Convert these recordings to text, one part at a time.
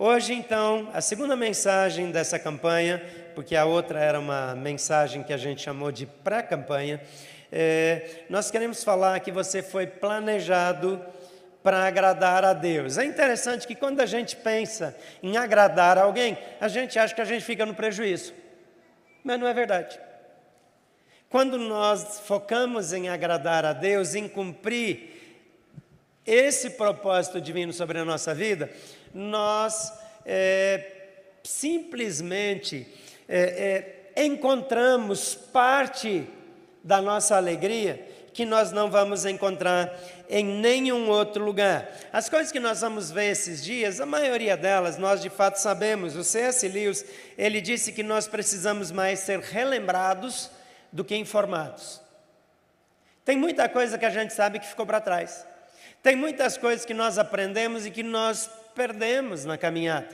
Hoje, então, a segunda mensagem dessa campanha, porque a outra era uma mensagem que a gente chamou de pré-campanha, nós queremos falar que você foi planejado para agradar a Deus. É interessante que quando a gente pensa em agradar alguém, a gente acha que a gente fica no prejuízo, mas não é verdade. Quando nós focamos em agradar a Deus, em cumprir esse propósito divino sobre a nossa vida, nós simplesmente encontramos parte da nossa alegria que nós não vamos encontrar em nenhum outro lugar. As coisas que nós vamos ver esses dias, a maioria delas nós de fato sabemos. O C.S. Lewis, ele disse que nós precisamos mais ser relembrados do que informados. Tem muita coisa que a gente sabe que ficou para trás. Tem muitas coisas que nós aprendemos e que nós perdemos na caminhada.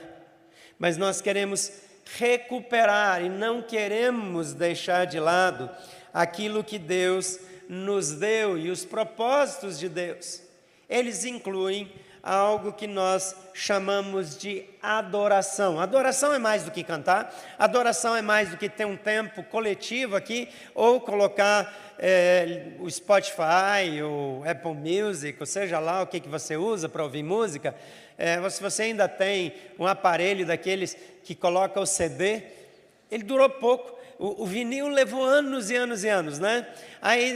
Mas nós queremos recuperar e não queremos deixar de lado aquilo que Deus nos deu e os propósitos de Deus. Eles incluem algo que nós chamamos de adoração. Adoração é mais do que cantar, adoração é mais do que ter um tempo coletivo aqui, ou colocar o Spotify, o Apple Music, ou seja lá o que você usa para ouvir música. Se você ainda tem um aparelho daqueles que coloca o CD, ele durou pouco. O vinil levou anos e anos e anos, né?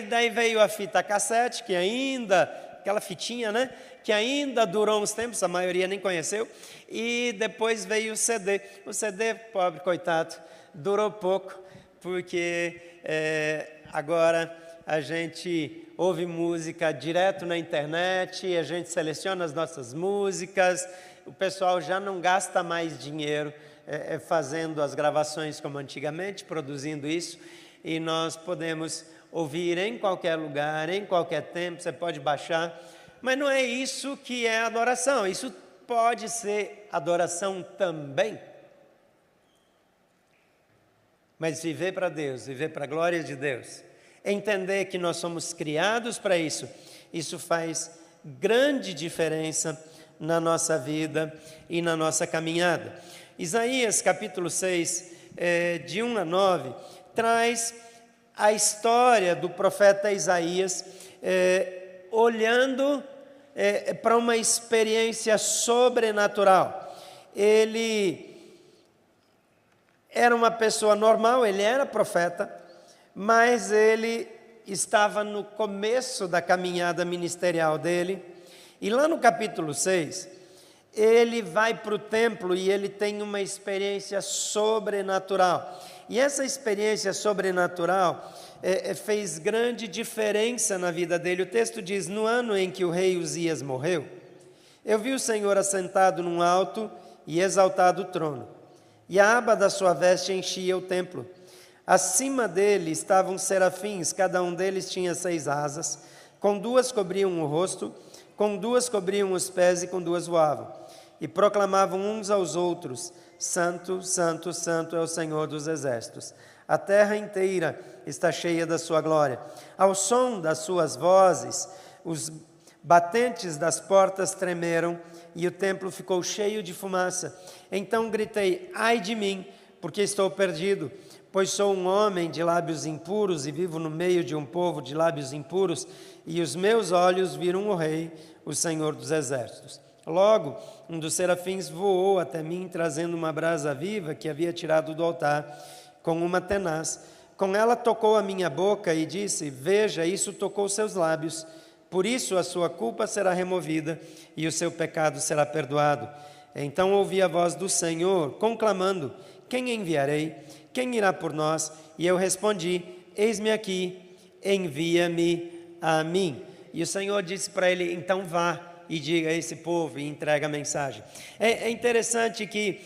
Daí veio a fita cassete, que ainda, aquela fitinha, né? Que ainda durou uns tempos, a maioria nem conheceu. E depois veio o CD. O CD, pobre coitado, durou pouco, porque agora a gente ouve música direto na internet, a gente seleciona as nossas músicas, o pessoal já não gasta mais dinheiro fazendo as gravações como antigamente, produzindo isso, e nós podemos ouvir em qualquer lugar, em qualquer tempo, você pode baixar, mas não é isso que é adoração. Isso pode ser adoração também, mas viver para Deus, viver para a glória de Deus, entender que nós somos criados para isso, isso faz grande diferença na nossa vida e na nossa caminhada. Isaías capítulo 6, de 1 a 9, traz a história do profeta Isaías olhando para uma experiência sobrenatural. Ele era uma pessoa normal, ele era profeta, mas ele estava no começo da caminhada ministerial dele, e lá no capítulo 6, ele vai para o templo e ele tem uma experiência sobrenatural. E essa experiência sobrenatural fez grande diferença na vida dele. O texto diz: no ano em que o rei Uzias morreu, eu vi o Senhor assentado num alto e exaltado trono, e a aba da sua veste enchia o templo. Acima dele estavam serafins, cada um deles tinha 6 asas, com 2 cobriam o rosto, com 2 cobriam os pés e com 2 voavam. E proclamavam uns aos outros: Santo, Santo, Santo é o Senhor dos exércitos. A terra inteira está cheia da sua glória. Ao som das suas vozes, os batentes das portas tremeram e o templo ficou cheio de fumaça. Então gritei: ai de mim, porque estou perdido, pois sou um homem de lábios impuros e vivo no meio de um povo de lábios impuros, e os meus olhos viram o Rei, o Senhor dos exércitos. Logo, um dos serafins voou até mim, trazendo uma brasa viva que havia tirado do altar, com uma tenaz. Com ela tocou a minha boca e disse: veja, isso tocou seus lábios. Por isso a sua culpa será removida e o seu pecado será perdoado. Então ouvi a voz do Senhor, conclamando: quem enviarei? Quem irá por nós? E eu respondi: eis-me aqui, envia-me a mim. E o Senhor disse para ele: então vá e diga a esse povo, e entrega a mensagem. É interessante que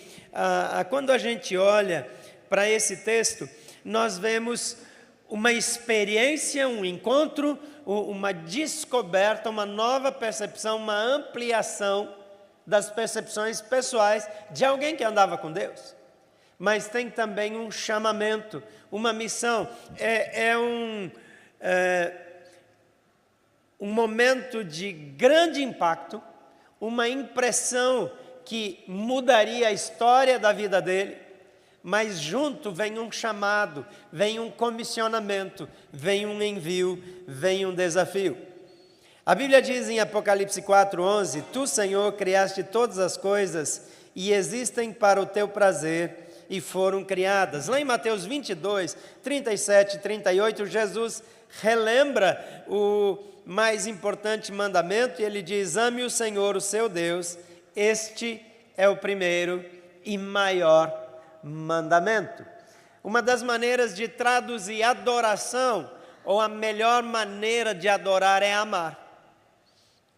quando a gente olha para esse texto, nós vemos uma experiência, um encontro, uma descoberta, uma nova percepção, uma ampliação das percepções pessoais de alguém que andava com Deus. Mas tem também um chamamento, uma missão. Um momento de grande impacto, uma impressão que mudaria a história da vida dele, mas junto vem um chamado, vem um comissionamento, vem um envio, vem um desafio. A Bíblia diz em Apocalipse 4:11, Tu, Senhor, criaste todas as coisas e existem para o teu prazer e foram criadas. Lá em Mateus 22, 37 e 38, Jesus relembra o mais importante mandamento e ele diz, ame o Senhor, o seu Deus, este é o primeiro e maior mandamento. Uma das maneiras de traduzir adoração, ou a melhor maneira de adorar é amar.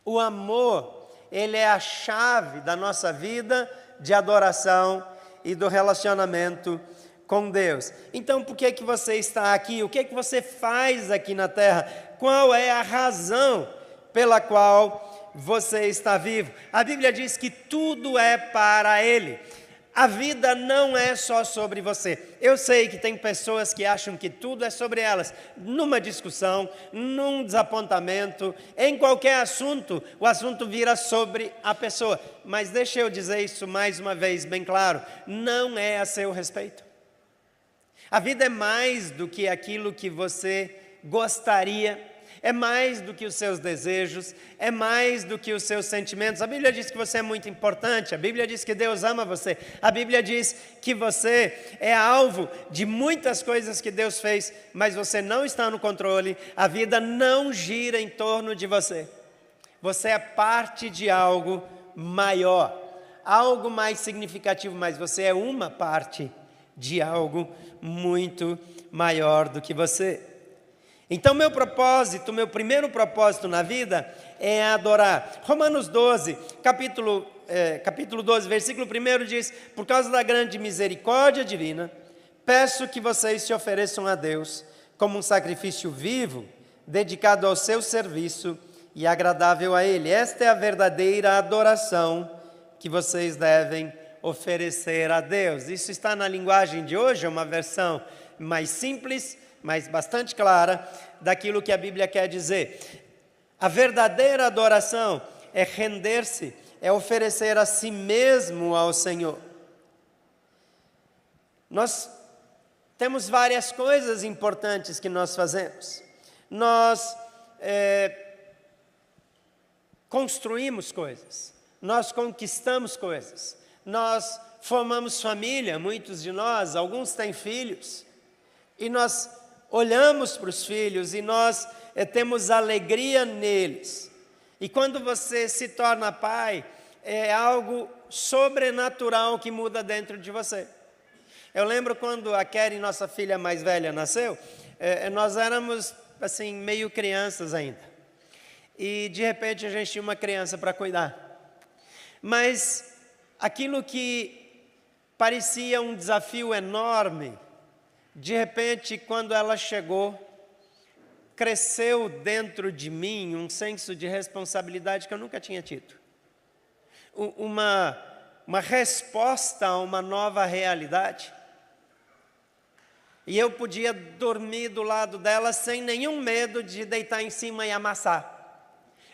O amor, ele é a chave da nossa vida de adoração e do relacionamento com Deus. Então, por que você está aqui? O que você faz aqui na terra? Qual é a razão pela qual você está vivo? A Bíblia diz que tudo é para Ele. A vida não é só sobre você. Eu sei que tem pessoas que acham que tudo é sobre elas. Numa discussão, num desapontamento, em qualquer assunto, o assunto vira sobre a pessoa. Mas deixa eu dizer isso mais uma vez bem claro, não é a seu respeito. A vida é mais do que aquilo que você gostaria, é mais do que os seus desejos, é mais do que os seus sentimentos. A Bíblia diz que você é muito importante, a Bíblia diz que Deus ama você, a Bíblia diz que você é alvo de muitas coisas que Deus fez, mas você não está no controle, a vida não gira em torno de você. Você é parte de algo maior, algo mais significativo, mas você é uma parte de algo muito maior do que você. Então, meu primeiro propósito na vida é adorar. Romanos 12, capítulo 12, versículo 1 diz, por causa da grande misericórdia divina, peço que vocês se ofereçam a Deus como um sacrifício vivo, dedicado ao seu serviço e agradável a Ele. Esta é a verdadeira adoração que vocês devem oferecer a Deus. Isso está na linguagem de hoje, é uma versão mais simples, mas bastante clara, daquilo que a Bíblia quer dizer. A verdadeira adoração é render-se, é oferecer a si mesmo ao Senhor. Nós temos várias coisas importantes que nós fazemos. Nós construímos coisas, nós conquistamos coisas, nós formamos família, muitos de nós, alguns têm filhos, e nós olhamos para os filhos e nós temos alegria neles. E quando você se torna pai, é algo sobrenatural que muda dentro de você. Eu lembro quando a Keren, nossa filha mais velha, nasceu, nós éramos assim, meio crianças ainda. E de repente a gente tinha uma criança para cuidar. Mas aquilo que parecia um desafio enorme, de repente, quando ela chegou, cresceu dentro de mim um senso de responsabilidade que eu nunca tinha tido. Uma resposta a uma nova realidade. E eu podia dormir do lado dela sem nenhum medo de deitar em cima e amassar.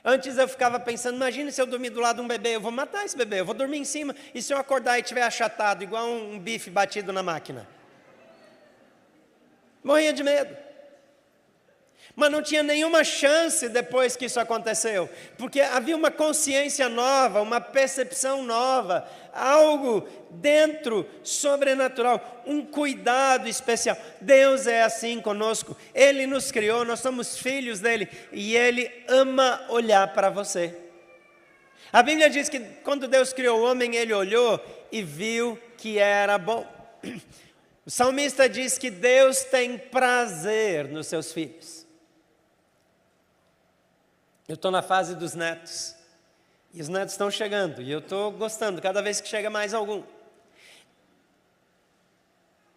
Antes eu ficava pensando, imagina se eu dormir do lado de um bebê, eu vou matar esse bebê, eu vou dormir em cima, e se eu acordar e estiver achatado, igual um bife batido na máquina? Morria de medo. Mas não tinha nenhuma chance depois que isso aconteceu, porque havia uma consciência nova, uma percepção nova, algo dentro, sobrenatural, um cuidado especial. Deus é assim conosco, Ele nos criou, nós somos filhos dEle, e Ele ama olhar para você. A Bíblia diz que quando Deus criou o homem, Ele olhou e viu que era bom. O salmista diz que Deus tem prazer nos seus filhos. Eu estou na fase dos netos, e os netos estão chegando, e eu estou gostando, cada vez que chega mais algum.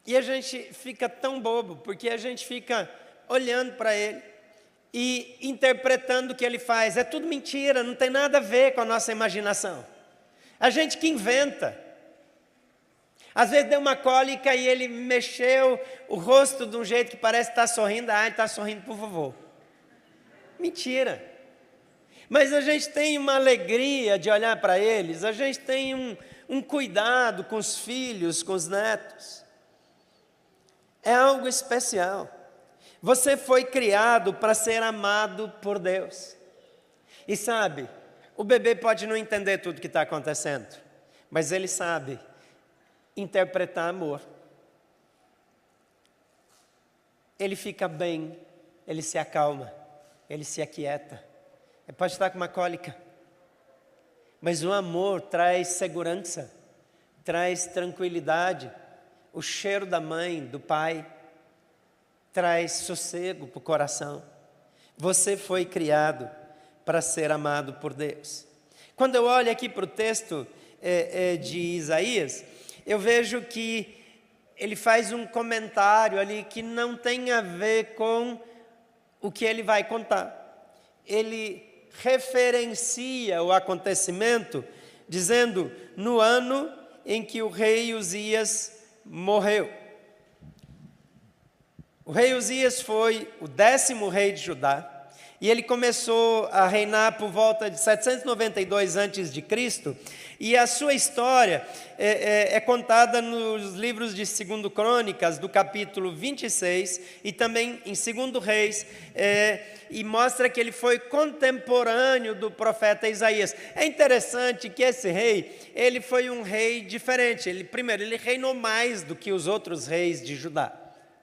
E a gente fica tão bobo, porque a gente fica olhando para ele, e interpretando o que ele faz. É tudo mentira, não tem nada a ver com a nossa imaginação. A gente que inventa. Às vezes deu uma cólica e ele mexeu o rosto de um jeito que parece estar sorrindo. Ah, ele está sorrindo para o vovô. Mentira. Mas a gente tem uma alegria de olhar para eles, a gente tem um cuidado com os filhos, com os netos. É algo especial. Você foi criado para ser amado por Deus. E sabe, o bebê pode não entender tudo que está acontecendo, mas ele sabe interpretar amor. Ele fica bem, ele se acalma, ele se aquieta. Ele pode estar com uma cólica, mas o amor traz segurança, traz tranquilidade. O cheiro da mãe, do pai, traz sossego para o coração. Você foi criado para ser amado por Deus. Quando eu olho aqui para o texto de Isaías, eu vejo que ele faz um comentário ali que não tem a ver com o que ele vai contar. Ele referencia o acontecimento, dizendo, no ano em que o rei Uzias morreu. O rei Uzias foi o 10º rei de Judá, e ele começou a reinar por volta de 792 a.C., e a sua história é contada nos livros de 2 Crônicas, do capítulo 26, e também em 2 Reis, e mostra que ele foi contemporâneo do profeta Isaías. É interessante que esse rei, ele foi um rei diferente. Primeiro, ele reinou mais do que os outros reis de Judá,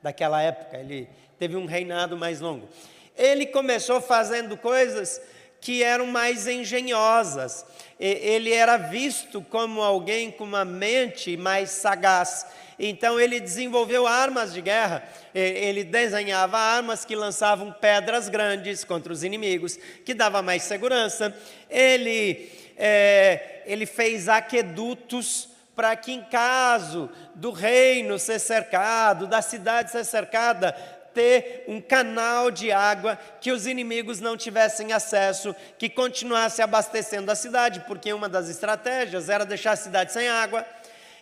daquela época. Ele teve um reinado mais longo. Ele começou fazendo coisas que eram mais engenhosas. Ele era visto como alguém com uma mente mais sagaz. Então ele desenvolveu armas de guerra. Ele desenhava armas que lançavam pedras grandes contra os inimigos, que dava mais segurança. Ele fez aquedutos para que, em caso do reino ser cercado, da cidade ser cercada, ter um canal de água que os inimigos não tivessem acesso, que continuasse abastecendo a cidade, porque uma das estratégias era deixar a cidade sem água.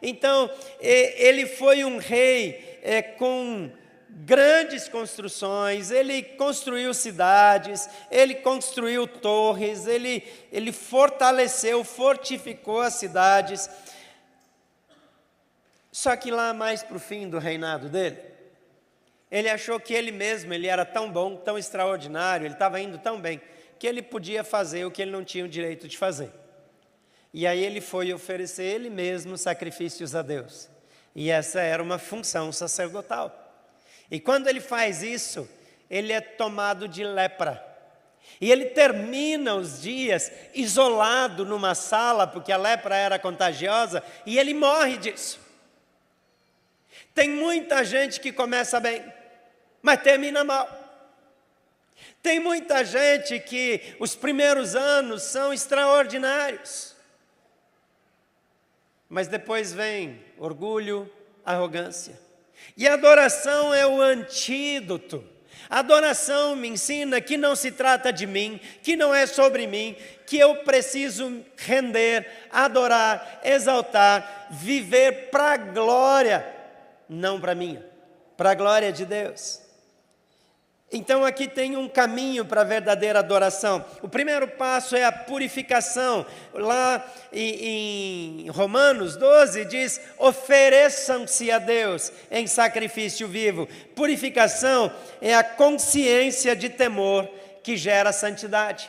Então, ele foi um rei com grandes construções, ele construiu cidades, ele construiu torres, ele fortaleceu, fortificou as cidades. Só que lá mais para o fim do reinado dele, ele achou que ele mesmo, ele era tão bom, tão extraordinário, ele estava indo tão bem, que ele podia fazer o que ele não tinha o direito de fazer. E aí ele foi oferecer ele mesmo sacrifícios a Deus. E essa era uma função sacerdotal. E quando ele faz isso, ele é tomado de lepra. E ele termina os dias isolado numa sala, porque a lepra era contagiosa, e ele morre disso. Tem muita gente que começa bem, mas termina mal. Tem muita gente que os primeiros anos são extraordinários, mas depois vem orgulho, arrogância. E a adoração é o antídoto. A adoração me ensina que não se trata de mim, que não é sobre mim, que eu preciso render, adorar, exaltar, viver para a glória, não para minha, para a glória de Deus. Então aqui tem um caminho para a verdadeira adoração. O primeiro passo é a purificação. Lá em Romanos 12 diz, ofereçam-se a Deus em sacrifício vivo. Purificação é a consciência de temor que gera santidade.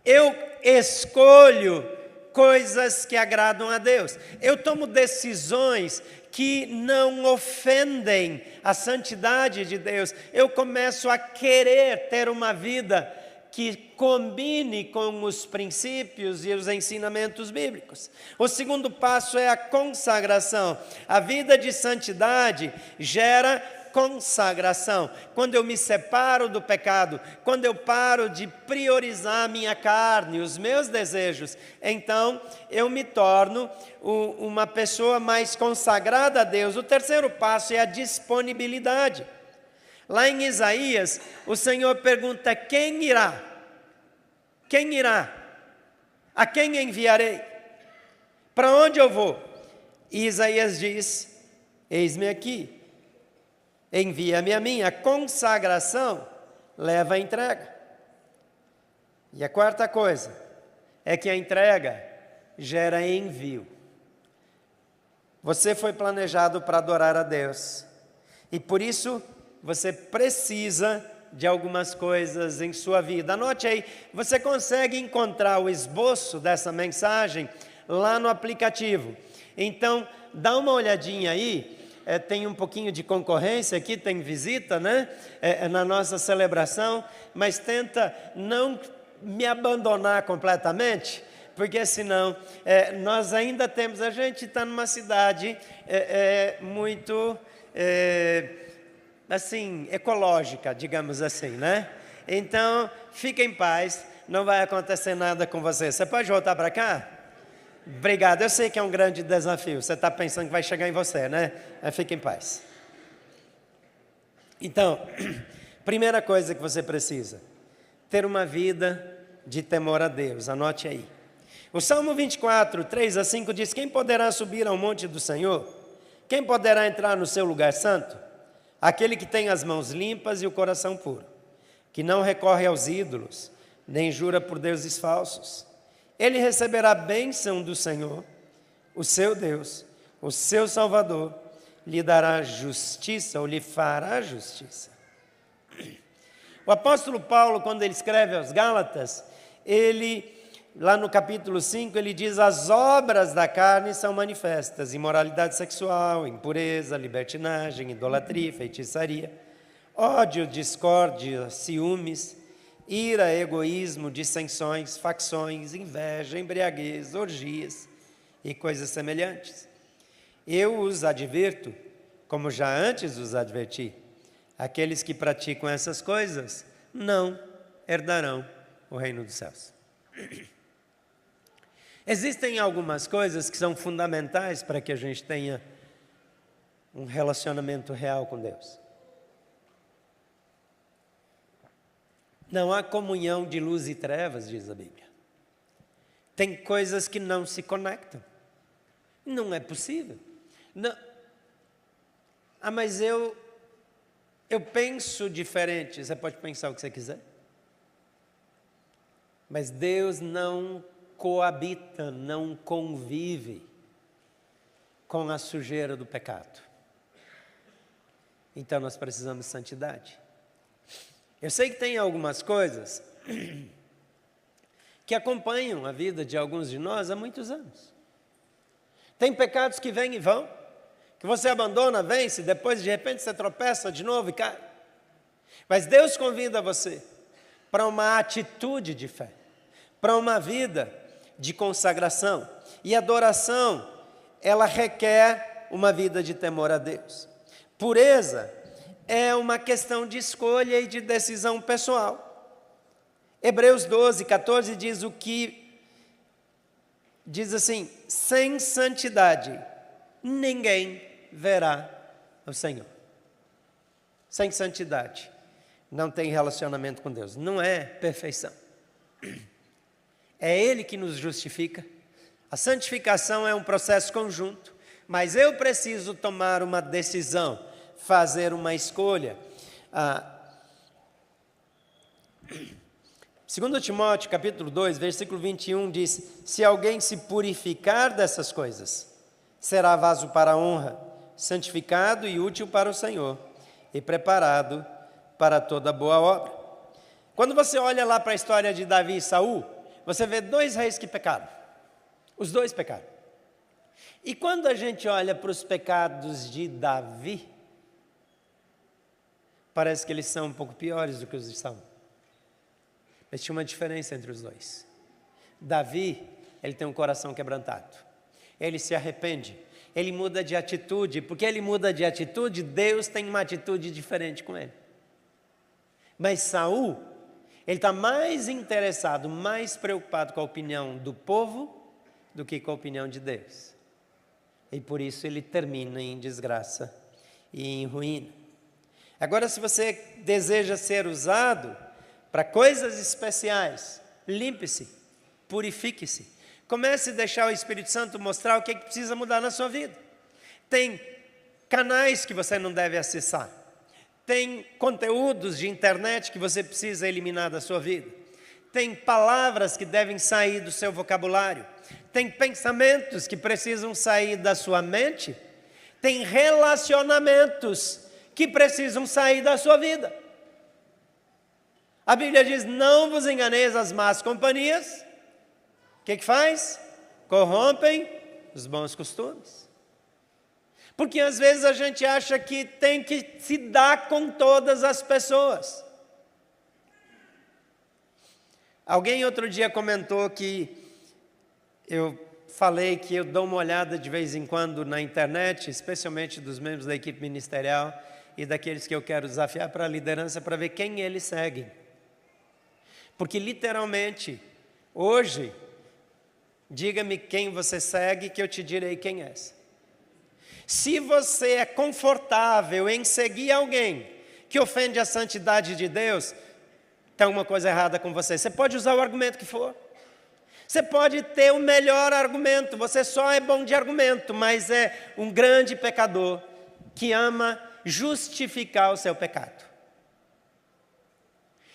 Eu escolho coisas que agradam a Deus. Eu tomo decisões que não ofendem a santidade de Deus. Eu começo a querer ter uma vida que combine com os princípios e os ensinamentos bíblicos. O segundo passo é a consagração. A vida de santidade gera consagração. Quando eu me separo do pecado, quando eu paro de priorizar a minha carne, os meus desejos, então eu me torno uma pessoa mais consagrada a Deus. O terceiro passo é a disponibilidade. Lá em Isaías, o Senhor pergunta, quem irá? Quem irá? A quem enviarei? Para onde eu vou? E Isaías diz, eis-me aqui. Envia-me a mim. A consagração leva a entrega. E a quarta coisa é que a entrega gera envio. Você foi planejado para adorar a Deus. E por isso você precisa de algumas coisas em sua vida. Anote aí, você consegue encontrar o esboço dessa mensagem lá no aplicativo. Então, dá uma olhadinha aí. Tem um pouquinho de concorrência aqui, tem visita, né? Na nossa celebração, mas tenta não me abandonar completamente, porque senão nós ainda temos, a gente está numa cidade muito assim, ecológica, digamos assim, né? Então, fique em paz, não vai acontecer nada com você. Você pode voltar para cá? Obrigado, eu sei que é um grande desafio, você está pensando que vai chegar em você, né? Fique em paz. Então, primeira coisa que você precisa, ter uma vida de temor a Deus, anote aí. O Salmo 24, 3-5 diz: quem poderá subir ao monte do Senhor? Quem poderá entrar no seu lugar santo? Aquele que tem as mãos limpas e o coração puro, que não recorre aos ídolos, nem jura por deuses falsos. Ele receberá a bênção do Senhor, o seu Deus, o seu Salvador, lhe dará justiça, ou lhe fará justiça. O apóstolo Paulo, quando ele escreve aos Gálatas, lá no capítulo 5, ele diz: as obras da carne são manifestas: imoralidade sexual, impureza, libertinagem, idolatria, feitiçaria, ódio, discórdia, ciúmes, ira, egoísmo, dissensões, facções, inveja, embriaguez, orgias e coisas semelhantes. Eu os advirto, como já antes os adverti: aqueles que praticam essas coisas não herdarão o reino dos céus. Existem algumas coisas que são fundamentais para que a gente tenha um relacionamento real com Deus. Não há comunhão de luz e trevas, diz a Bíblia. Tem coisas que não se conectam. Não é possível. Não. Mas eu penso diferente. Você pode pensar o que você quiser. Mas Deus não coabita, não convive com a sujeira do pecado. Então nós precisamos de santidade. Eu sei que tem algumas coisas que acompanham a vida de alguns de nós há muitos anos. Tem pecados que vêm e vão, que você abandona, vence, depois de repente você tropeça de novo e cai. Mas Deus convida você para uma atitude de fé, para uma vida de consagração. E adoração, ela requer uma vida de temor a Deus. Pureza é uma questão de escolha e de decisão pessoal. Hebreus 12, 14 diz assim: sem santidade ninguém verá o Senhor. Sem santidade não tem relacionamento com Deus, não é perfeição. É Ele que nos justifica. A santificação é um processo conjunto, mas eu preciso tomar uma decisão, fazer uma escolha. 2 Timóteo capítulo 2, versículo 21 diz: se alguém se purificar dessas coisas, será vaso para a honra, santificado e útil para o Senhor, e preparado para toda boa obra. Quando você olha lá para a história de Davi e Saul, você vê dois reis que pecaram. Os dois pecaram. E quando a gente olha para os pecados de Davi, parece que eles são um pouco piores do que os de Saul. Mas tinha uma diferença entre os dois. Davi, ele tem um coração quebrantado. Ele se arrepende. Ele muda de atitude. Porque ele muda de atitude, Deus tem uma atitude diferente com ele. Mas Saul, ele está mais interessado, mais preocupado com a opinião do povo do que com a opinião de Deus. E por isso ele termina em desgraça e em ruína. Agora, se você deseja ser usado para coisas especiais, limpe-se, purifique-se. Comece a deixar o Espírito Santo mostrar o que precisa mudar na sua vida. Tem canais que você não deve acessar. Tem conteúdos de internet que você precisa eliminar da sua vida. tem palavras que devem sair do seu vocabulário, tem pensamentos que precisam sair da sua mente, tem relacionamentos que precisam sair da sua vida. A Bíblia diz: não vos enganeis, as más companhias, o que faz? Corrompem os bons costumes. Porque às vezes a gente acha que tem que se dar com todas as pessoas. Alguém outro dia comentou que eu falei que eu dou uma olhada de vez em quando na internet, especialmente dos membros da equipe ministerial e daqueles que eu quero desafiar para a liderança, para ver quem eles seguem. Porque literalmente, hoje, diga-me quem você segue que eu te direi quem é. Se você é confortável em seguir alguém que ofende a santidade de Deus, tem alguma coisa errada com você. Você pode usar o argumento que for. Você pode ter o melhor argumento, você só é bom de argumento, mas é um grande pecador que ama justificar o seu pecado.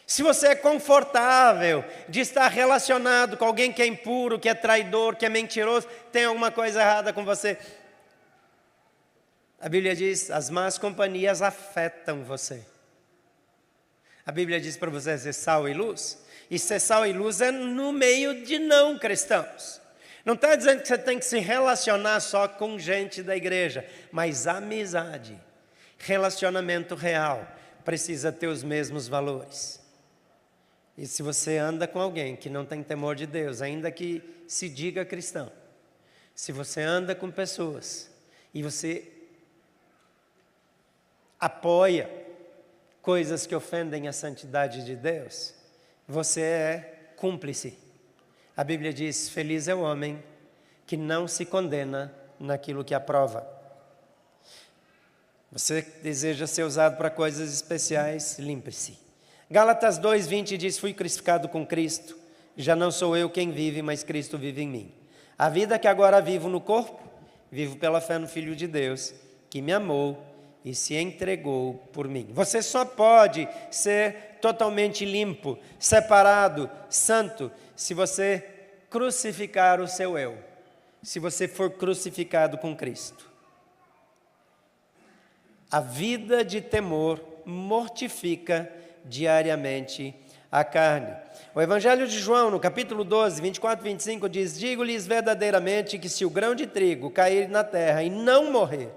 Se você é confortável de estar relacionado com alguém que é impuro, que é traidor, que é mentiroso, tem alguma coisa errada com você. A Bíblia diz: as más companhias afetam você. A Bíblia diz para você ser sal e luz. E ser sal e luz é no meio de não cristãos. Não está dizendo que você tem que se relacionar só com gente da igreja, mas amizade, relacionamento real, precisa ter os mesmos valores. E se você anda com alguém que não tem temor de Deus, ainda que se diga cristão, se você anda com pessoas e você apoia coisas que ofendem a santidade de Deus, você é cúmplice. A Bíblia diz: feliz é o homem que não se condena naquilo que aprova. Você deseja ser usado para coisas especiais, limpe-se. Gálatas 2:20 diz: fui crucificado com Cristo, já não sou eu quem vive, mas Cristo vive em mim. A vida que agora vivo no corpo, vivo pela fé no Filho de Deus, que me amou e se entregou por mim. Você só pode ser totalmente limpo, separado, santo, se você crucificar o seu eu, se você for crucificado com Cristo. A vida de temor mortifica diariamente a carne. O Evangelho de João, no capítulo 12, 24 e 25, diz: digo-lhes verdadeiramente que se o grão de trigo cair na terra e não morrer,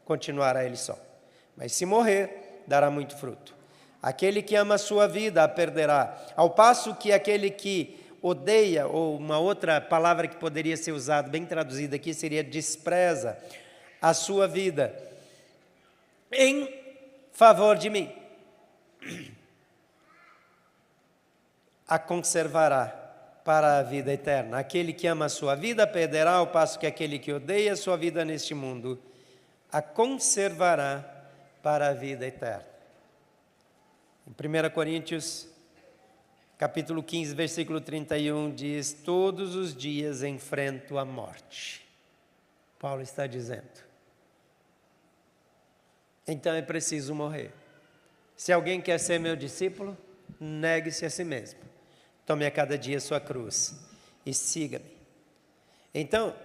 continuará ele só. Mas se morrer, dará muito fruto. Aquele que ama a sua vida a perderá, ao passo que aquele que odeia, ou uma outra palavra que poderia ser usada, bem traduzida aqui, seria despreza a sua vida em favor de mim, a conservará para a vida eterna. Aquele que ama a sua vida perderá, ao passo que aquele que odeia a sua vida neste mundo a conservará para a vida eterna. Em 1 Coríntios, capítulo 15, versículo 31, diz: todos os dias enfrento a morte. Paulo está dizendo. Então é preciso morrer. Se alguém quer ser meu discípulo, negue-se a si mesmo. Tome a cada dia a sua cruz e siga-me. Então,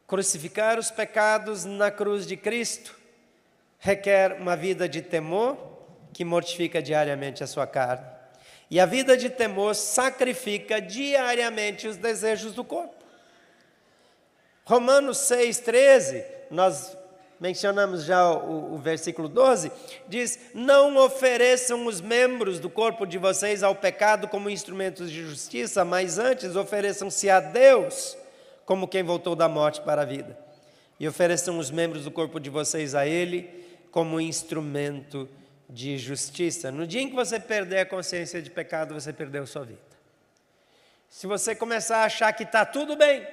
crucificar os pecados na cruz de Cristo requer uma vida de temor que mortifica diariamente a sua carne. E a vida de temor sacrifica diariamente os desejos do corpo. Romanos 6,13, nós mencionamos já o versículo 12, diz: não ofereçam os membros do corpo de vocês ao pecado como instrumentos de justiça, mas antes ofereçam-se a Deus como quem voltou da morte para a vida. E ofereçam os membros do corpo de vocês a Ele como instrumento de justiça. No dia em que você perder a consciência de pecado, você perdeu a sua vida. Se você começar a achar que está tudo bem,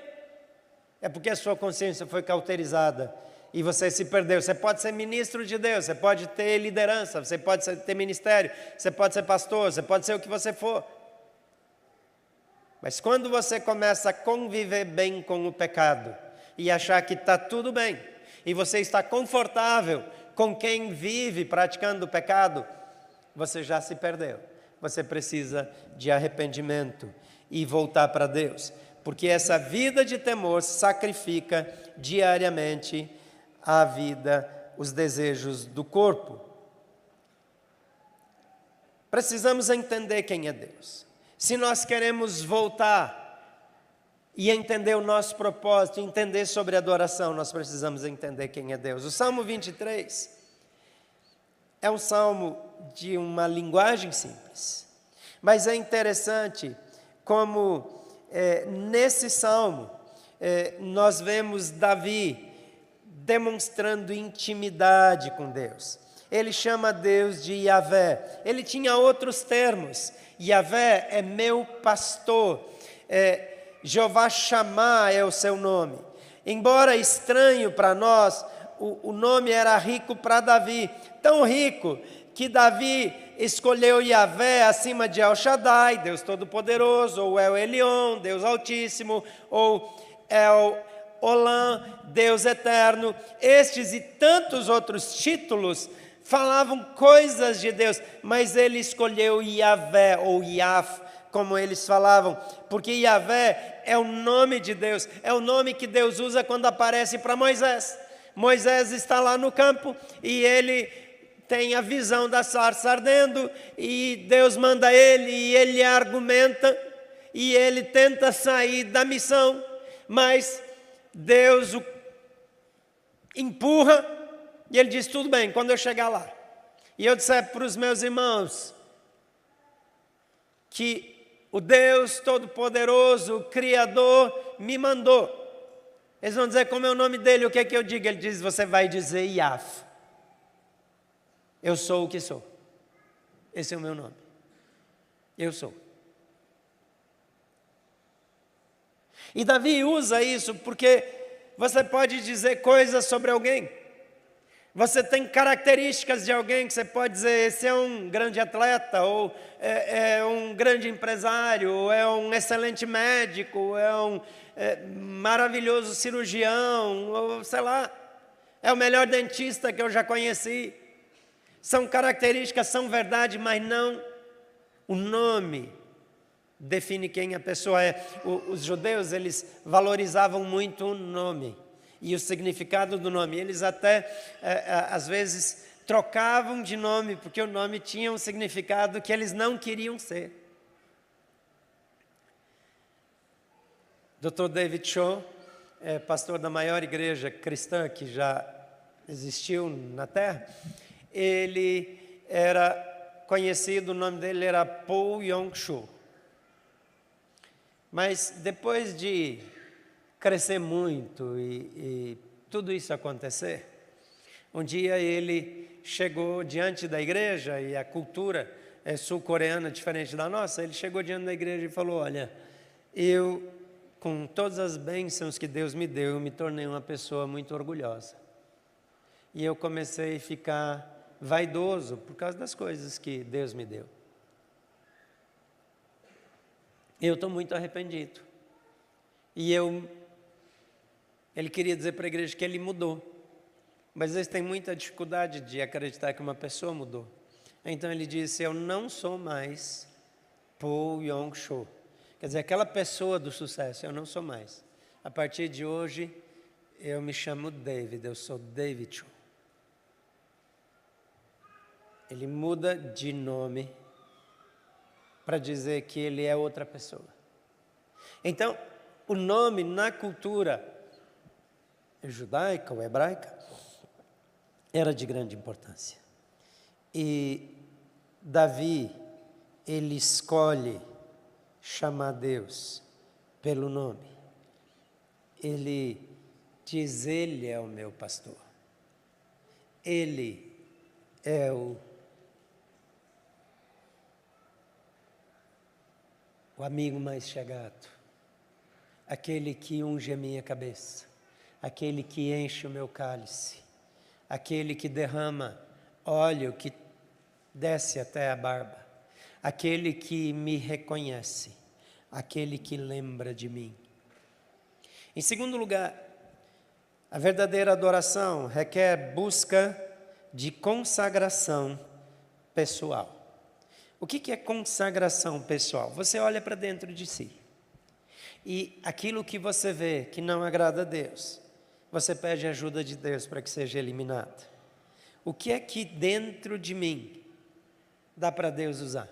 é porque a sua consciência foi cauterizada e você se perdeu. Você pode ser ministro de Deus, você pode ter liderança, você pode ter ministério, você pode ser pastor, você pode ser o que você for. Mas quando você começa a conviver bem com o pecado e achar que está tudo bem, e você está confortável com quem vive praticando o pecado, você já se perdeu. você precisa de arrependimento e voltar para Deus. Porque essa vida de temor sacrifica diariamente a vida, os desejos do corpo. Precisamos entender quem é Deus. Se nós queremos voltar e entender o nosso propósito, entender sobre adoração, nós precisamos entender quem é Deus. O Salmo 23 é um salmo de uma linguagem simples, mas é interessante como nesse salmo nós vemos Davi demonstrando intimidade com Deus. Ele chama Deus de Yahvé. Ele tinha outros termos. Yahvé é meu pastor. Jeová Shammah é o seu nome. Embora estranho para nós, o nome era rico para Davi. Tão rico que Davi escolheu Yahvé acima de El Shaddai, Deus Todo-Poderoso, ou El Elyon, Deus Altíssimo, ou El Olam, Deus Eterno. Estes e tantos outros títulos falavam coisas de Deus, mas ele escolheu Yahvé, ou Yaf, como eles falavam, porque Yahvé é o nome de Deus, é o nome que Deus usa quando aparece para Moisés. Moisés está lá no campo e ele tem a visão da sarça ardendo, e Deus manda ele, e ele argumenta, e ele tenta sair da missão, mas Deus o empurra, e ele diz: tudo bem, quando eu chegar lá, e eu disser para os meus irmãos que o Deus Todo-Poderoso, o Criador, me mandou, eles vão dizer como é o nome dele. O que é que eu digo? Ele diz: você vai dizer Yaf. Eu sou o que sou. Esse é o meu nome. Eu sou. E Davi usa isso porque você pode dizer coisas sobre alguém. Você tem características de alguém que você pode dizer: esse é um grande atleta, ou é um grande empresário, ou é um excelente médico, ou é um maravilhoso cirurgião, ou sei lá, é o melhor dentista que eu já conheci. São características, são verdade, mas não o nome define quem a pessoa é. Os judeus, eles valorizavam muito o nome e o significado do nome. Eles até, às vezes, trocavam de nome, porque o nome tinha um significado que eles não queriam ser. Dr. David Cho, pastor da maior igreja cristã que já existiu na Terra, ele era conhecido, o nome dele era Paul Yong-Cho. Mas depois de crescer muito e tudo isso acontecer, um dia ele chegou diante da igreja, e a cultura sul-coreana diferente da nossa, ele chegou diante da igreja e falou: olha, eu, com todas as bênçãos que Deus me deu, eu me tornei uma pessoa muito orgulhosa. E eu comecei a ficar vaidoso por causa das coisas que Deus me deu. Eu estou muito arrependido. E ele queria dizer para a igreja que ele mudou. Mas eles têm muita dificuldade de acreditar que uma pessoa mudou. Então ele disse: eu não sou mais Paul Yong-Cho. Quer dizer, aquela pessoa do sucesso, eu não sou mais. A partir de hoje, eu me chamo David, eu sou David Cho. Ele muda de nome para dizer que ele é outra pessoa. Então, o nome na cultura judaica ou hebraica era de grande importância. E Davi, ele escolhe chamar Deus pelo nome. Ele diz: ele é o meu pastor. Ele é o amigo mais chegado, aquele que unge a minha cabeça, aquele que enche o meu cálice, aquele que derrama óleo que desce até a barba, aquele que me reconhece, aquele que lembra de mim. Em segundo lugar, a verdadeira adoração requer busca de consagração pessoal. O que é consagração pessoal? Você olha para dentro de si e aquilo que você vê que não agrada a Deus, você pede ajuda de Deus para que seja eliminado. O que é que dentro de mim dá para Deus usar?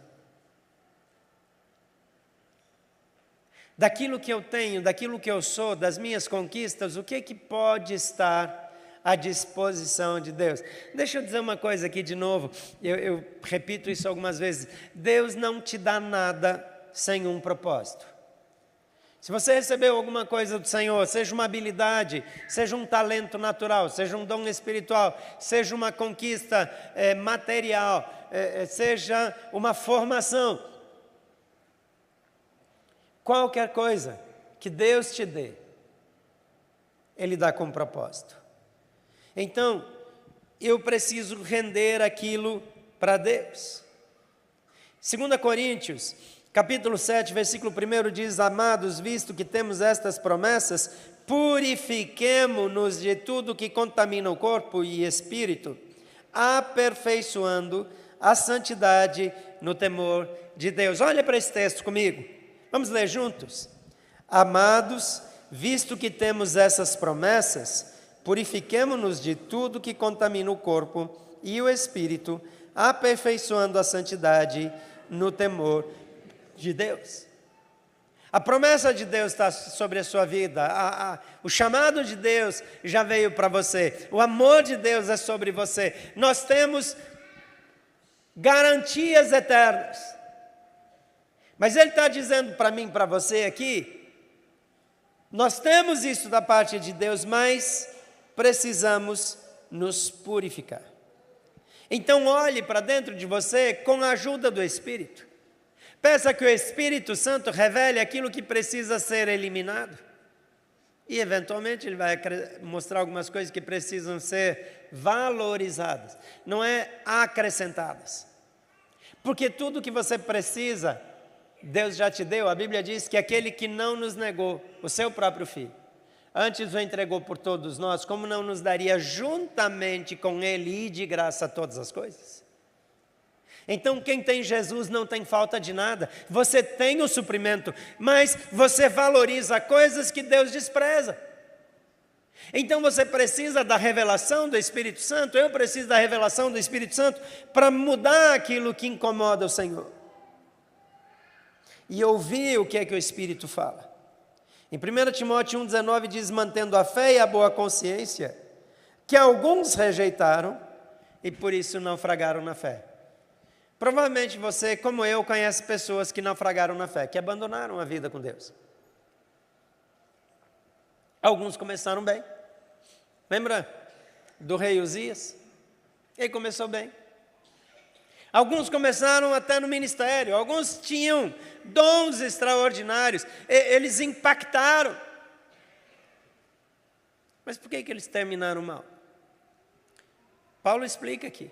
Daquilo que eu tenho, daquilo que eu sou, das minhas conquistas, o que é que pode estar à disposição de Deus? Deixa eu dizer uma coisa aqui de novo, eu repito isso algumas vezes. Deus não te dá nada sem um propósito. Se você recebeu alguma coisa do Senhor, seja uma habilidade, seja um talento natural, seja um dom espiritual, seja uma conquista material, seja uma formação, qualquer coisa que Deus te dê, Ele dá com propósito. Então, eu preciso render aquilo para Deus. 2 Coríntios, capítulo 7, versículo 1 diz: Amados, visto que temos estas promessas, purifiquemo-nos de tudo que contamina o corpo e espírito, aperfeiçoando a santidade no temor de Deus. Olha para esse texto comigo, vamos ler juntos. Amados, visto que temos essas promessas, purifiquemo-nos de tudo que contamina o corpo e o espírito, aperfeiçoando a santidade no temor de Deus. A promessa de Deus está sobre a sua vida, o chamado de Deus já veio para você, o amor de Deus é sobre você. Nós temos garantias eternas, mas Ele está dizendo para mim, para você aqui, nós temos isso da parte de Deus, mas precisamos nos purificar. Então olhe para dentro de você com a ajuda do Espírito. Peça que o Espírito Santo revele aquilo que precisa ser eliminado. E eventualmente Ele vai mostrar algumas coisas que precisam ser valorizadas, não é acrescentadas. Porque tudo que você precisa, Deus já te deu. A Bíblia diz que aquele que não nos negou o seu próprio Filho, antes o entregou por todos nós, como não nos daria juntamente com Ele e de graça todas as coisas? Então quem tem Jesus não tem falta de nada. Você tem o suprimento, mas você valoriza coisas que Deus despreza. Então você precisa da revelação do Espírito Santo, eu preciso da revelação do Espírito Santo para mudar aquilo que incomoda o Senhor. E ouvir o que é que o Espírito fala. Em 1 Timóteo 1,19 diz: mantendo a fé e a boa consciência, que alguns rejeitaram e por isso naufragaram na fé. Provavelmente você, como eu, conhece pessoas que naufragaram na fé, que abandonaram a vida com Deus. Alguns começaram bem. Lembra do rei Uzias? Ele começou bem. Alguns começaram até no ministério, alguns tinham dons extraordinários, eles impactaram. Mas por que eles terminaram mal? Paulo explica aqui.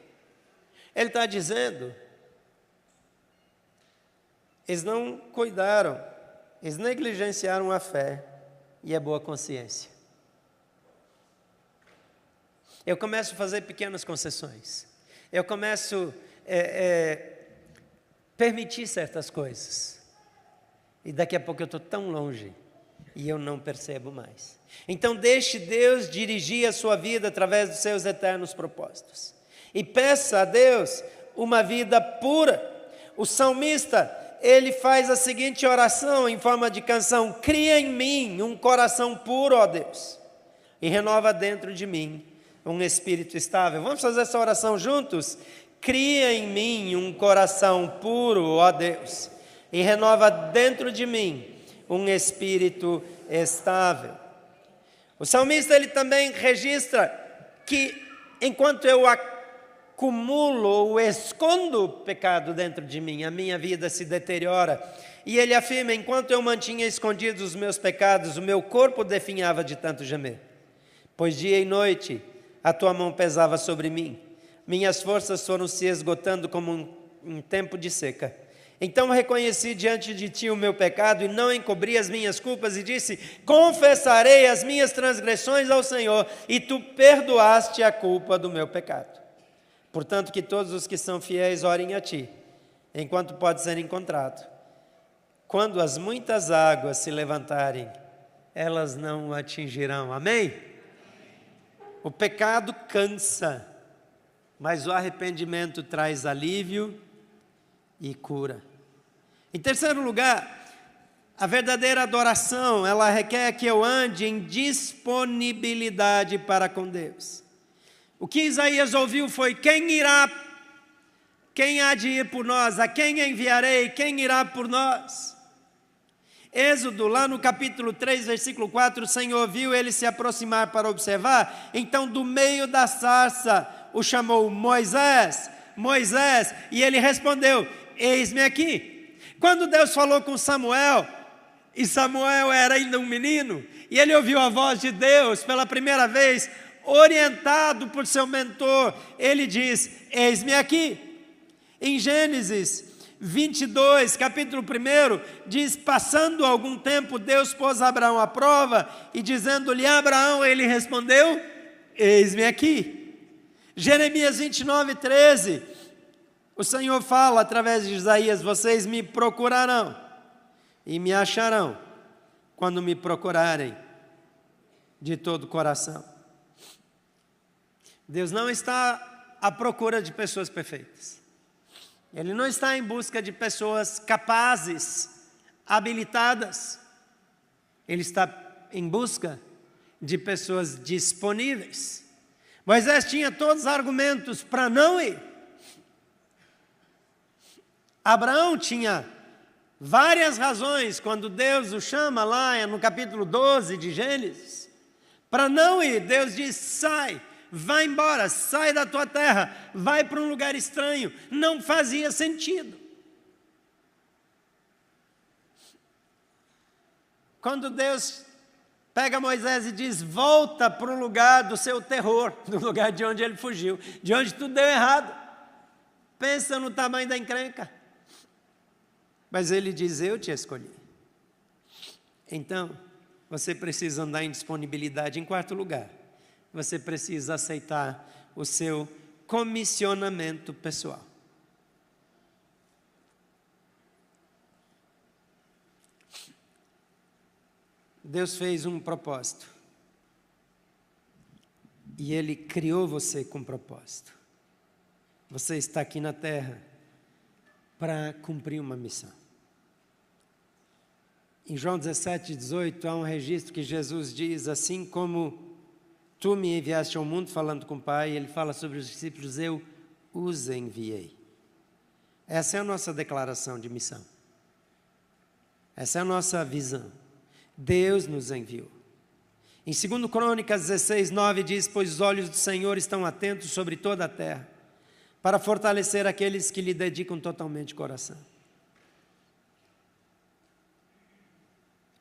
Ele está dizendo, eles não cuidaram, eles negligenciaram a fé e a boa consciência. Eu começo a fazer pequenas concessões, eu começo permitir certas coisas, e daqui a pouco eu estou tão longe e eu não percebo mais. Então deixe Deus dirigir a sua vida através dos seus eternos propósitos e peça a Deus uma vida pura. O salmista, ele faz a seguinte oração em forma de canção: cria em mim um coração puro, ó Deus, e renova dentro de mim um espírito estável. Vamos fazer essa oração juntos? Cria em mim um coração puro, ó Deus, e renova dentro de mim um espírito estável. O salmista, ele também registra que enquanto eu acumulo ou escondo o pecado dentro de mim, a minha vida se deteriora. E ele afirma: enquanto eu mantinha escondidos os meus pecados, o meu corpo definhava de tanto gemer. Pois dia e noite a tua mão pesava sobre mim. Minhas forças foram se esgotando como um tempo de seca. Então reconheci diante de ti o meu pecado e não encobri as minhas culpas e disse: confessarei as minhas transgressões ao Senhor, e tu perdoaste a culpa do meu pecado. Portanto, que todos os que são fiéis orem a ti, enquanto pode ser encontrado. Quando as muitas águas se levantarem, elas não o atingirão. Amém? O pecado cansa, mas o arrependimento traz alívio e cura. Em terceiro lugar, a verdadeira adoração, ela requer que eu ande em disponibilidade para com Deus. O que Isaías ouviu foi: quem há de ir por nós? A quem enviarei? Quem irá por nós? Êxodo, lá no capítulo 3, versículo 4, o Senhor viu ele se aproximar para observar, então do meio da sarça o chamou: Moisés, Moisés, e ele respondeu: eis-me aqui. Quando Deus falou com Samuel, e Samuel era ainda um menino, e ele ouviu a voz de Deus pela primeira vez, orientado por seu mentor, ele diz: eis-me aqui. Em Gênesis 22, capítulo 1, diz: passando algum tempo, Deus pôs Abraão à prova, e dizendo-lhe: Abraão, ele respondeu: eis-me aqui. Jeremias 29, 13, o Senhor fala através de Isaías: vocês me procurarão e me acharão, quando me procurarem de todo o coração. Deus não está à procura de pessoas perfeitas. Ele não está em busca de pessoas capazes, habilitadas. Ele está em busca de pessoas disponíveis. Moisés tinha todos os argumentos para não ir. Abraão tinha várias razões, quando Deus o chama lá no capítulo 12 de Gênesis, para não ir. Deus diz: sai, vai embora, sai da tua terra, vai para um lugar estranho. Não fazia sentido. Quando Deus pega Moisés e diz: volta para o lugar do seu terror, do lugar de onde ele fugiu, de onde tudo deu errado. Pensa no tamanho da encrenca. Mas ele diz: eu te escolhi. Então, você precisa andar em disponibilidade. Em quarto lugar, você precisa aceitar o seu comissionamento pessoal. Deus fez um propósito. E Ele criou você com propósito. Você está aqui na terra para cumprir uma missão. Em João 17, 18, há um registro que Jesus diz: assim como tu me enviaste ao mundo, falando com o Pai, ele fala sobre os discípulos: eu os enviei. Essa é a nossa declaração de missão. Essa é a nossa visão. Deus nos enviou. Em 2 Crônicas 16, 9 diz: pois os olhos do Senhor estão atentos sobre toda a terra, para fortalecer aqueles que lhe dedicam totalmente o coração.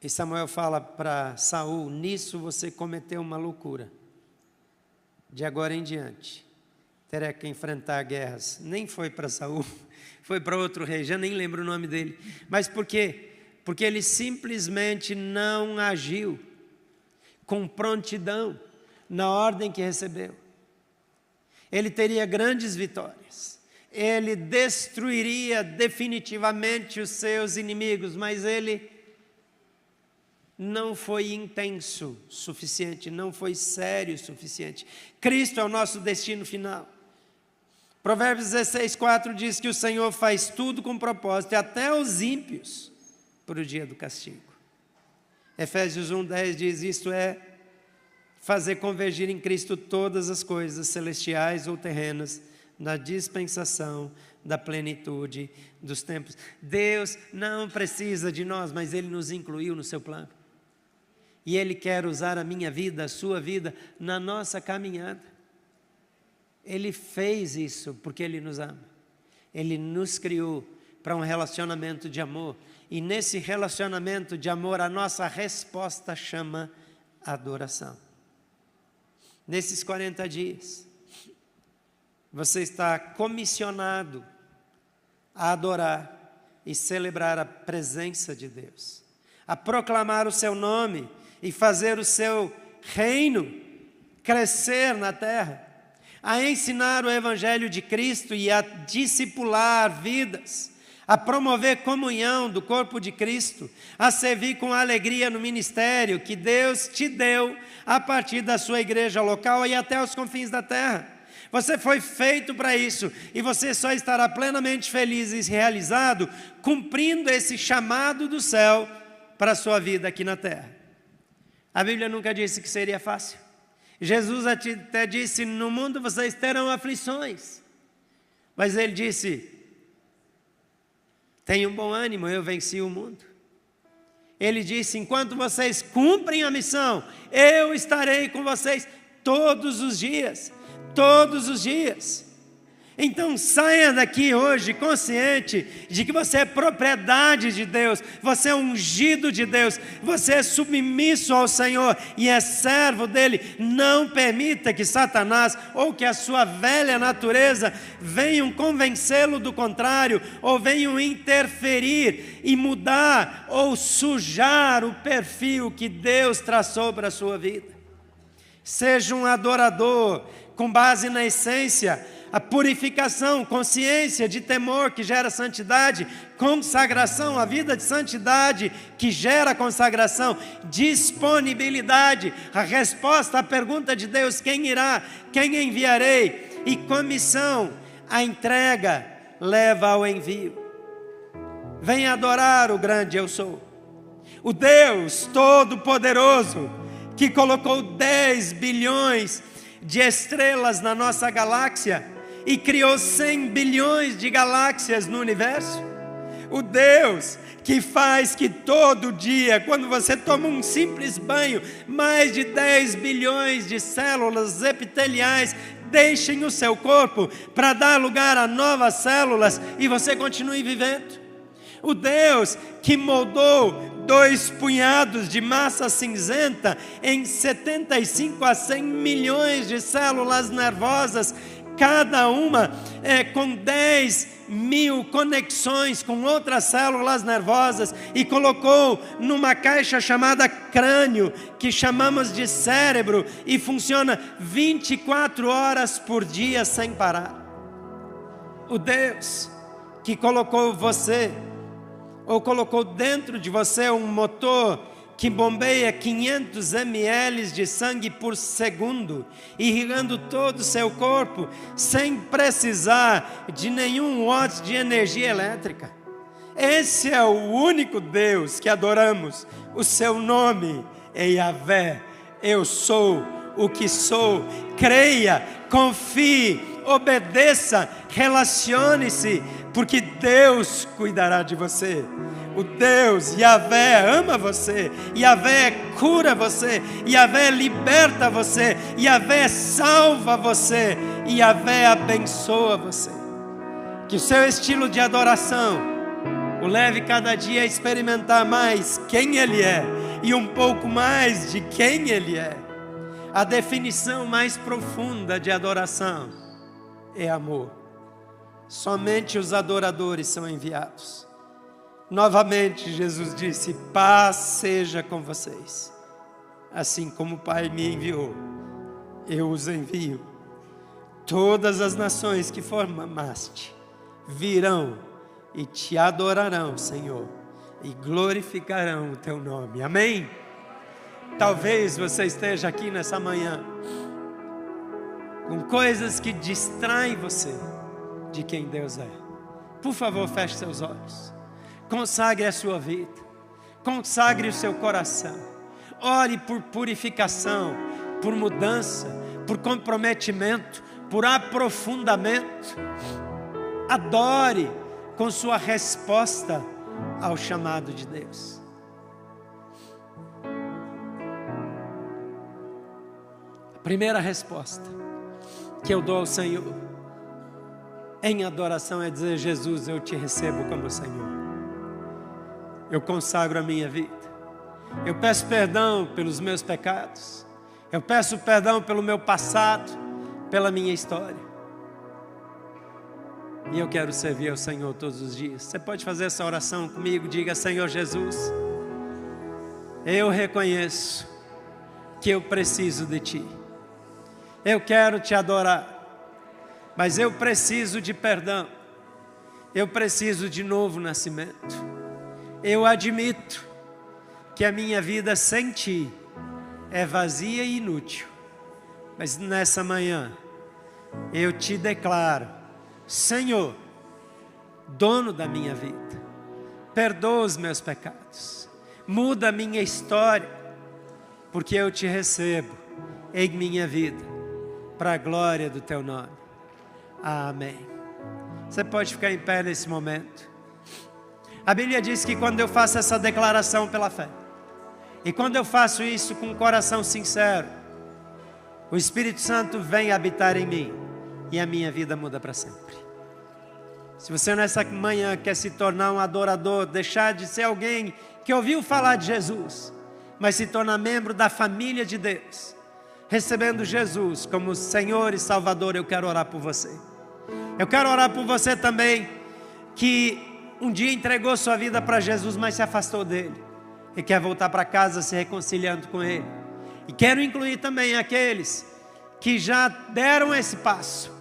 E Samuel fala para Saul: nisso você cometeu uma loucura. De agora em diante, terá que enfrentar guerras. Nem foi para Saul, foi para outro rei, já nem lembro o nome dele. Mas por quê? Porque ele simplesmente não agiu com prontidão na ordem que recebeu. Ele teria grandes vitórias. Ele destruiria definitivamente os seus inimigos, mas ele não foi intenso o suficiente, não foi sério o suficiente. Cristo é o nosso destino final. Provérbios 16, 4 diz que o Senhor faz tudo com propósito, e até os ímpios, para o dia do castigo. Efésios 1, 10 diz: isto é, fazer convergir em Cristo todas as coisas, celestiais ou terrenas, na dispensação da plenitude dos tempos. Deus não precisa de nós, mas Ele nos incluiu no seu plano. E Ele quer usar a minha vida, a sua vida, na nossa caminhada. Ele fez isso porque Ele nos ama. Ele nos criou para um relacionamento de amor. E nesse relacionamento de amor, a nossa resposta chama adoração. Nesses 40 dias, você está comissionado a adorar e celebrar a presença de Deus, a proclamar o seu nome e fazer o seu reino crescer na terra, a ensinar o Evangelho de Cristo e a discipular vidas, a promover comunhão do corpo de Cristo, a servir com alegria no ministério que Deus te deu a partir da sua igreja local e até os confins da terra. Você foi feito para isso e você só estará plenamente feliz e realizado cumprindo esse chamado do céu para a sua vida aqui na terra. A Bíblia nunca disse que seria fácil. Jesus até disse: no mundo vocês terão aflições. Mas ele disse: tenham bom ânimo, eu venci o mundo. Ele disse: enquanto vocês cumprem a missão, eu estarei com vocês todos os dias. Todos os dias. Então saia daqui hoje consciente de que você é propriedade de Deus, você é ungido de Deus, você é submisso ao Senhor e é servo dele. Não permita que Satanás ou que a sua velha natureza venham convencê-lo do contrário, ou venham interferir e mudar ou sujar o perfil que Deus traçou para a sua vida. Seja um adorador com base na essência, a purificação, consciência de temor que gera santidade, consagração, a vida de santidade que gera consagração, disponibilidade, a resposta à pergunta de Deus: quem irá, quem enviarei? E comissão, a entrega leva ao envio. Venha adorar o grande eu sou, o Deus Todo-Poderoso, que colocou 10 bilhões de estrelas na nossa galáxia e criou 100 bilhões de galáxias no universo. O Deus que faz que todo dia, quando você toma um simples banho, mais de 10 bilhões de células epiteliais deixem o seu corpo para dar lugar a novas células e você continue vivendo. O Deus que moldou 2 punhados de massa cinzenta em 75 a 100 milhões de células nervosas, cada uma com 10 mil conexões com outras células nervosas, e colocou numa caixa chamada crânio, que chamamos de cérebro, e funciona 24 horas por dia sem parar. O Deus que colocou você, ou colocou dentro de você um motor que bombeia 500 ml de sangue por segundo, irrigando todo o seu corpo, sem precisar de nenhum watt de energia elétrica. Esse é o único Deus que adoramos. O seu nome é Yahvé. Eu sou o que sou. Creia, confie, obedeça, relacione-se, porque Deus cuidará de você. O Deus, Yahvé, ama você, Yahvé cura você, Yahvé liberta você, Yahvé salva você, Yahvé abençoa você. Que o seu estilo de adoração o leve cada dia a experimentar mais quem Ele é e um pouco mais de quem Ele é. A definição mais profunda de adoração é amor. Somente os adoradores são enviados. Novamente Jesus disse: paz seja com vocês. Assim como o Pai me enviou, eu os envio. Todas as nações que formaste virão e te adorarão, Senhor, e glorificarão o teu nome. Amém? Talvez você esteja aqui nessa manhã com coisas que distraem você de quem Deus é. Por favor, feche seus olhos. Consagre a sua vida, consagre o seu coração, ore por purificação, por mudança, por comprometimento, por aprofundamento. Adore com sua resposta ao chamado de Deus. A primeira resposta que eu dou ao Senhor em adoração é dizer: Jesus, eu te recebo como Senhor. Eu consagro a minha vida. Eu peço perdão pelos meus pecados. Eu peço perdão pelo meu passado, pela minha história. E eu quero servir ao Senhor todos os dias. Você pode fazer essa oração comigo? Diga: Senhor Jesus, eu reconheço que eu preciso de Ti. Eu quero Te adorar, mas eu preciso de perdão. eu preciso de novo nascimento. Eu admito que a minha vida sem Ti é vazia e inútil. Mas nessa manhã, eu Te declaro, Senhor, dono da minha vida, perdoa os meus pecados, muda a minha história, porque eu Te recebo em minha vida, para a glória do Teu nome. Amém. Você pode ficar em pé nesse momento. A Bíblia diz que quando eu faço essa declaração pela fé, e quando eu faço isso com um coração sincero, o Espírito Santo vem habitar em mim, e a minha vida muda para sempre. Se você nessa manhã quer se tornar um adorador, deixar de ser alguém que ouviu falar de Jesus, mas se tornar membro da família de Deus, recebendo Jesus como Senhor e Salvador, eu quero orar por você. Eu quero orar por você também, que um dia entregou sua vida para Jesus, mas se afastou dele, e quer voltar para casa se reconciliando com Ele. E quero incluir também aqueles que já deram esse passo,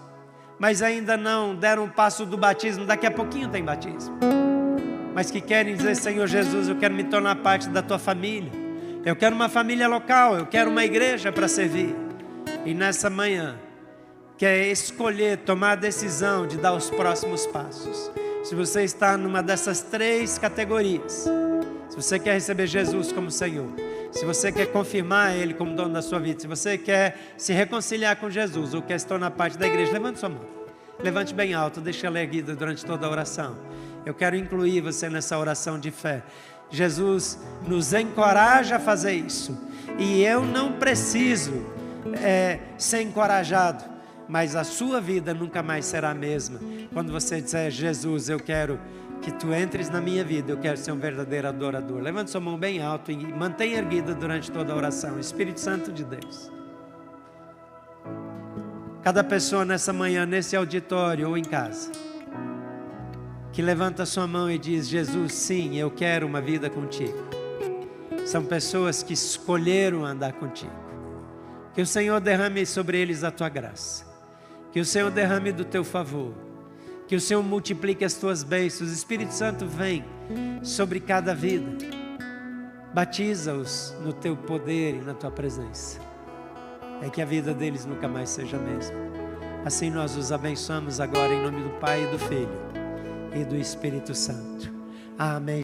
mas ainda não deram o passo do batismo. Daqui a pouquinho tem batismo, mas que querem dizer: Senhor Jesus, eu quero me tornar parte da Tua família, eu quero uma família local, eu quero uma igreja para servir. E nessa manhã quer escolher, tomar a decisão de dar os próximos passos. Se você está numa dessas 3 categorias, se você quer receber Jesus como Senhor, se você quer confirmar Ele como dono da sua vida, se você quer se reconciliar com Jesus ou quer se tornar parte da igreja, levante sua mão, levante bem alto, deixe ela erguida durante toda a oração. Eu quero incluir você nessa oração de fé. Jesus nos encoraja a fazer isso, e eu não preciso ser encorajado, mas a sua vida nunca mais será a mesma quando você disser: Jesus, eu quero que Tu entres na minha vida, eu quero ser um verdadeiro adorador. Levante sua mão bem alto e mantenha erguida durante toda a oração. Espírito Santo de Deus, cada pessoa nessa manhã, nesse auditório ou em casa, que levanta sua mão e diz: Jesus, sim, eu quero uma vida contigo. São pessoas que escolheram andar contigo. Que o Senhor derrame sobre eles a Tua graça, que o Senhor derrame do Teu favor, que o Senhor multiplique as Tuas bênçãos. Espírito Santo, vem sobre cada vida, batiza-os no Teu poder e na Tua presença, é que a vida deles nunca mais seja a mesma. Assim nós os abençoamos agora em nome do Pai, e do Filho e do Espírito Santo. Amém.